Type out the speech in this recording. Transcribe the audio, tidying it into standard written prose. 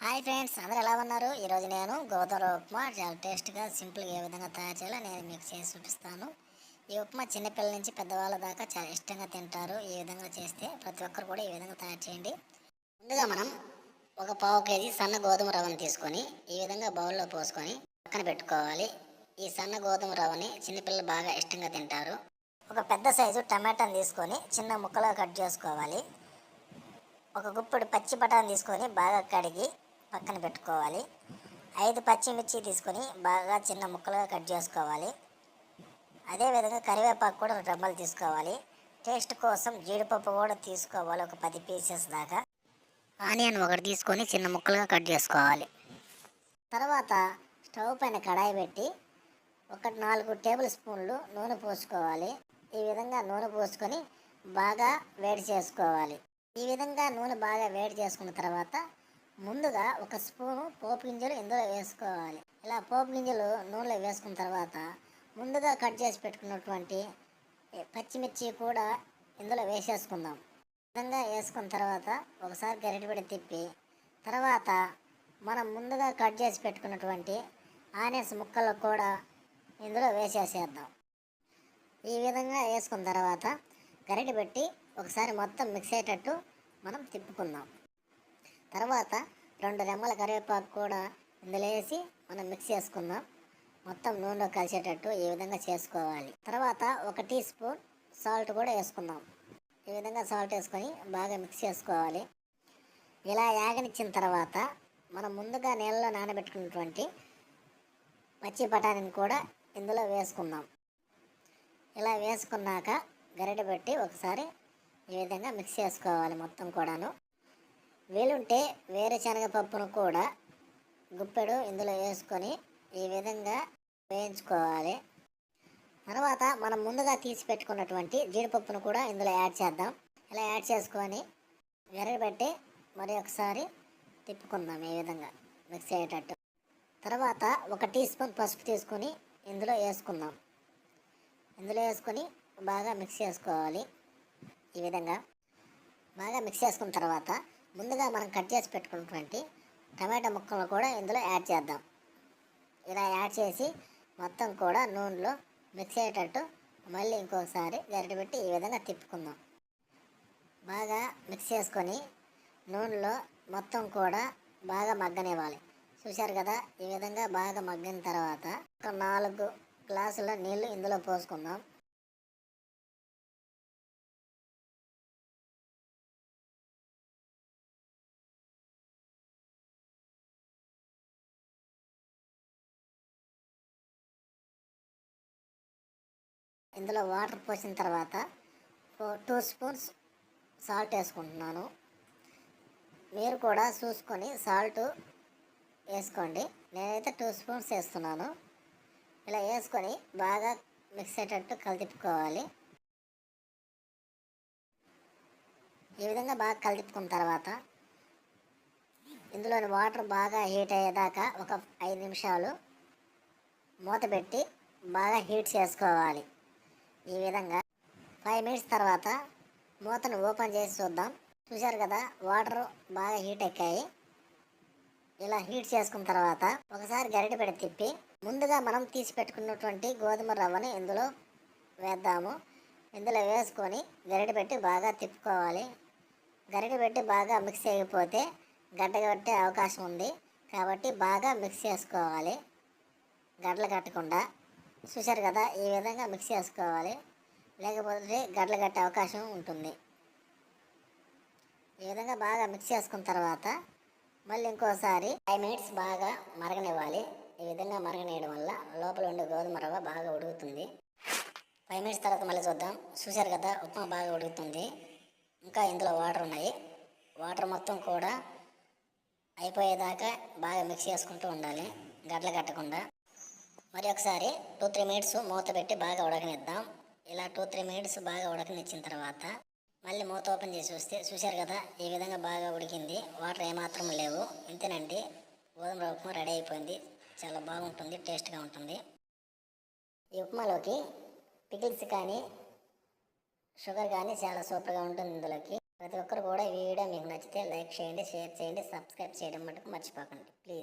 Hi friends, అందరూ ఎలా ఉన్నారు? ఈరోజు నేను గోధుమ ఉప్మా చాలా టేస్ట్గా సింపుల్గా ఏ విధంగా తయారు చేయాలో నేను మీకు చేసి చూపిస్తాను. ఈ ఉప్మా చిన్నపిల్లల నుంచి పెద్దవాళ్ళ దాకా చాలా ఇష్టంగా తింటారు. ఈ విధంగా చేస్తే ప్రతి ఒక్కరు కూడా ఈ విధంగా తయారు చేయండి. ముందుగా మనం ఒక పావు కేజీ సన్న గోధుమ రవ్వను తీసుకొని ఈ విధంగా బౌల్లో పోసుకొని పక్కన పెట్టుకోవాలి. ఈ సన్న గోధుమ రవ్వని చిన్నపిల్లలు బాగా ఇష్టంగా తింటారు. ఒక పెద్ద సైజు టమాటాను తీసుకొని చిన్న ముక్కలుగా కట్ చేసుకోవాలి. ఒక గుప్పెడు పచ్చి బఠానీ తీసుకొని బాగా కడిగి పక్కన పెట్టుకోవాలి. 5 పచ్చిమిర్చి తీసుకొని బాగా చిన్న ముక్కలుగా కట్ చేసుకోవాలి. అదేవిధంగా కరివేపాకు కూడా 2 రెమ్మలు తీసుకోవాలి. టేస్ట్ కోసం జీడిపప్పు కూడా తీసుకోవాలి, ఒక 10 పీసెస్ దాకా. ఆనియన్ ఒకటి తీసుకొని చిన్న ముక్కలుగా కట్ చేసుకోవాలి. తర్వాత స్టవ్ పైన కడాయి పెట్టి ఒక 4 టేబుల్ స్పూన్లు నూనె పోసుకోవాలి. ఈ విధంగా నూనె పోసుకొని బాగా వేడి చేసుకోవాలి. ఈ విధంగా నూనె బాగా వేడి చేసుకున్న తర్వాత ముందుగా ఒక స్పూను పోపు గింజలు ఇందులో వేసుకోవాలి. ఇలా పోపు గింజలు నూనెలో వేసుకున్న తర్వాత ముందుగా కట్ చేసి పెట్టుకున్నటువంటి పచ్చిమిర్చి కూడా ఇందులో వేసేసుకుందాం. ఈ విధంగా వేసుకున్న తర్వాత ఒకసారి గరిటె తిప్పి తర్వాత మనం ముందుగా కట్ చేసి పెట్టుకున్నటువంటి ఆనియన్స్ ముక్కలు కూడా ఇందులో వేసేసేద్దాం. ఈ విధంగా వేసుకున్న తర్వాత గరిటె పెట్టి ఒకసారి మొత్తం మిక్స్ అయ్యేటట్టు మనం తిప్పుకుందాం. తర్వాత 2 రెమ్మల కరివేపాకు కూడా ఇందులో వేసి మనం మిక్స్ చేసుకుందాం. మొత్తం నూనెలో కలిసేటట్టు ఈ విధంగా చేసుకోవాలి. తర్వాత 1 టీ స్పూన్ సాల్ట్ కూడా వేసుకుందాం. ఈ విధంగా సాల్ట్ వేసుకొని బాగా మిక్స్ చేసుకోవాలి. ఇలా యాగనిచ్చిన తర్వాత మనం ముందుగా నీళ్ళలో నానబెట్టుకున్నటువంటి పచ్చి బఠానీని కూడా ఇందులో వేసుకుందాం. ఇలా వేసుకున్నాక గరిటె పెట్టి ఒకసారి ఈ విధంగా మిక్స్ చేసుకోవాలి మొత్తం కూడాను. వీలుంటే వేరుశనగ పప్పును కూడా గుప్పెడు ఇందులో వేసుకొని ఈ విధంగా వేయించుకోవాలి. తర్వాత మనం ముందుగా తీసి పెట్టుకున్నటువంటి జీడిపప్పును కూడా ఇందులో యాడ్ చేద్దాం. ఇలా యాడ్ చేసుకొని గరిటె పెట్టి మరి ఒకసారి తిప్పుకుందాం ఈ విధంగా మిక్స్ అయ్యేటట్టు. తర్వాత 1 టీ స్పూన్ పసుపు తీసుకొని ఇందులో వేసుకుందాం. ఇందులో వేసుకొని బాగా మిక్స్ చేసుకోవాలి. ఈ విధంగా బాగా మిక్స్ చేసుకున్న తర్వాత ముందుగా మనం కట్ చేసి పెట్టుకున్నటువంటి టమాటా ముక్కలను కూడా ఇందులో యాడ్ చేద్దాం. ఇలా యాడ్ చేసి మొత్తం కూడా నూనెలో మిక్స్ అయ్యేటట్టు మళ్ళీ ఇంకొకసారి గరిటె పెట్టి ఈ విధంగా తిప్పుకుందాం. బాగా మిక్స్ చేసుకొని నూనెలో మొత్తం కూడా బాగా మగ్గనివ్వాలి. చూశారు కదా, ఈ విధంగా బాగా మగ్గిన తర్వాత ఒక 4 గ్లాసుల నీళ్ళు ఇందులో పోసుకుందాం. ఇందులో వాటర్ పోసిన తర్వాత 2 స్పూన్స్ సాల్ట్ వేసుకుంటున్నాను. మీరు కూడా చూసుకొని సాల్ట్ వేసుకోండి. నేనైతే 2 స్పూన్స్ వేస్తున్నాను. ఇలా వేసుకొని బాగా మిక్స్ అయ్యేటట్టు కలిపుకోవాలి. ఈ విధంగా బాగా కలిపుకున్న తర్వాత ఇందులోని వాటర్ బాగా హీట్ అయ్యేదాకా ఒక 5 నిమిషాలు మూత పెట్టి బాగా హీట్ చేసుకోవాలి. ఈ విధంగా 5 మినిట్స్ తర్వాత మూతను ఓపెన్ చేసి చూద్దాం. చూశారు కదా, వాటర్ బాగా హీట్ ఎక్కాయి. ఇలా హీట్ చేసుకున్న తర్వాత ఒకసారి గరిటె పెట్టి తిప్పి ముందుగా మనం తీసి పెట్టుకున్నటువంటి గోధుమ రవ్వని ఇందులో వేద్దాము. ఇందులో వేసుకొని గరిటె పెట్టి బాగా తిప్పుకోవాలి. గరిటె పెట్టి బాగా మిక్స్ అయిపోతే గడ్డ కట్టే అవకాశం ఉంది, కాబట్టి బాగా మిక్స్ చేసుకోవాలి గడ్డలు కట్టకుండా. చూశారు కదా, ఈ విధంగా మిక్స్ చేసుకోవాలి, లేకపోతే గడ్డలు కట్టే అవకాశం ఉంటుంది. ఈ విధంగా బాగా మిక్స్ చేసుకున్న తర్వాత మళ్ళీ ఇంకోసారి 5 మినిట్స్ బాగా మరగనివ్వాలి. ఈ విధంగా మరగనేయడం వల్ల లోపల ఉండే గోధుమ రవ్వ బాగా ఉడుకుతుంది. 5 మినిట్స్ తర్వాత మళ్ళీ చూద్దాం. చూశారు కదా, ఉప్మా బాగా ఉడుకుతుంది. ఇంకా ఇందులో వాటర్ ఉన్నాయి. వాటర్ మొత్తం కూడా అయిపోయేదాకా బాగా మిక్స్ చేసుకుంటూ ఉండాలి గడ్డలు కట్టకుండా. మరి ఒకసారి 2-3 మినిట్స్ మూత పెట్టి బాగా ఉడకనిద్దాం. ఇలా 2-3 మినిట్స్ బాగా ఉడకనిచ్చిన తర్వాత మళ్ళీ మూత ఓపెన్ చేసి చూస్తే చూశారు కదా, ఈ విధంగా బాగా ఉడికింది. వాటర్ ఏమాత్రం లేవు. ఇంతేనండి, గోధుమ రవ్వ ఉప్మా రెడీ అయిపోయింది. చాలా బాగుంటుంది, టేస్ట్గా ఉంటుంది. ఈ ఉప్మాలోకి పికిల్స్ కానీ షుగర్ కానీ చాలా సూపర్గా ఉంటుంది ఇందులోకి. ప్రతి ఒక్కరు కూడా ఈ వీడియో మీకు నచ్చితే లైక్ చేయండి, షేర్ చేయండి, సబ్స్క్రైబ్ చేయడం మటుకు మర్చిపోకండి ప్లీజ్.